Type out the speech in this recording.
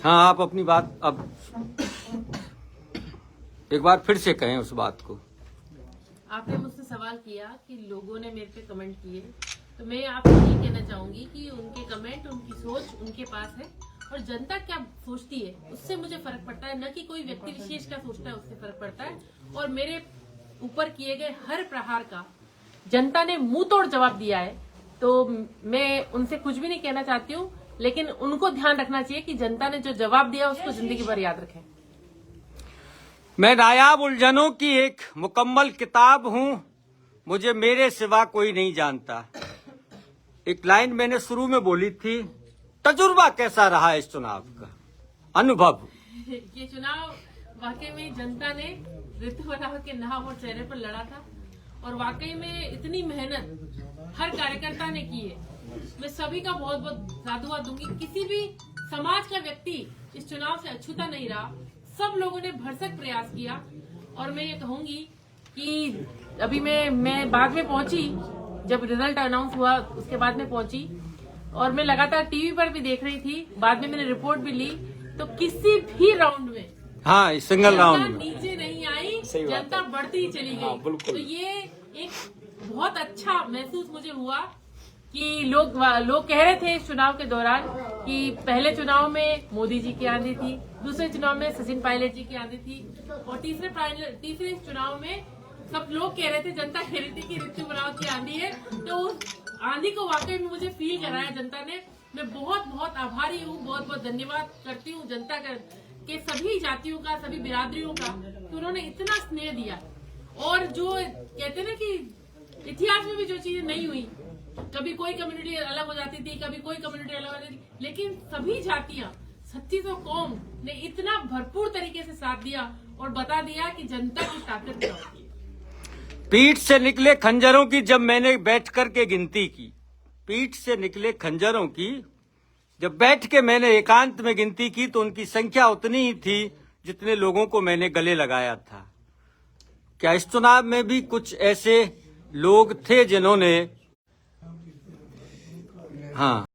हाँ, आप अपनी बात अब एक बार फिर से कहें उस बात को। आपने मुझसे सवाल किया कि लोगों ने मेरे पे कमेंट किए, तो मैं आपसे ये कहना चाहूंगी कि उनके कमेंट, उनकी सोच उनके पास है और जनता क्या सोचती है उससे मुझे फर्क पड़ता है, न कि कोई व्यक्ति विशेष क्या सोचता है उससे फर्क पड़ता है। और मेरे ऊपर किए गए हर प्रहार का जनता ने मुंह तोड़ जवाब दिया है, तो मैं उनसे कुछ भी नहीं कहना चाहती हूँ, लेकिन उनको ध्यान रखना चाहिए कि जनता ने जो जवाब दिया उसको जिंदगी भर याद रखें। मैं नायाब उलझनों की एक मुकम्मल किताब हूं, मुझे मेरे सिवा कोई नहीं जानता। एक लाइन मैंने शुरू में बोली थी, तजुर्बा कैसा रहा इस चुनाव का अनुभव? ये चुनाव वाकई में जनता ने ऋतु बराह के नाम और चेहरे पर लड़ा था और वाकई में इतनी मेहनत हर कार्यकर्ता ने की है। मैं सभी का बहुत बहुत साधुवाद दूंगी। किसी भी समाज का व्यक्ति इस चुनाव से अछूता नहीं रहा, सब लोगों ने भरसक प्रयास किया। और मैं ये कहूंगी कि अभी मैं बाद में पहुंची, जब रिजल्ट अनाउंस हुआ उसके बाद में पहुंची और मैं लगातार टीवी पर भी देख रही थी, बाद में मैंने रिपोर्ट भी ली, तो किसी भी राउंड में हाँ, सिंगल राउंड में नीचे नहीं आई, जनता बढ़ती ही चली गई। तो ये एक बहुत अच्छा महसूस मुझे हुआ कि लोग कह रहे थे इस चुनाव के दौरान कि पहले चुनाव में मोदी जी की आंधी थी, दूसरे चुनाव में सचिन पायलट जी की आंधी थी और तीसरे चुनाव में सब लोग कह रहे थे, जनता कह रही थी कि ऋतु बराह की आंधी है। तो उस आंधी को वाकई में मुझे फील कराया जनता ने। मैं बहुत बहुत आभारी हूँ, बहुत बहुत धन्यवाद करती हूँ जनता के सभी जातियों का, सभी बिरादरियों का, तो उन्होंने इतना स्नेह दिया। और जो कहते ना कि इतिहास में भी जो चीजें नहीं हुई, कभी कोई कम्युनिटी अलग हो जाती थी, कभी कोई कम्युनिटी अलग हो जाती थी, लेकिन सभी जातियां 3600 कौम ने इतना भरपूर तरीके से साथ दिया और बता दिया कि जनता की ताकत क्या होती है। पीठ से निकले खंजरों की जब मैंने बैठ कर के गिनती की, पीठ से निकले खंजरों की जब बैठ के मैंने एकांत में गिनती की, तो उनकी संख्या उतनी ही थी जितने लोगों को मैंने गले लगाया था। क्या इस चुनाव में भी कुछ ऐसे लोग थे जिन्होंने हाँ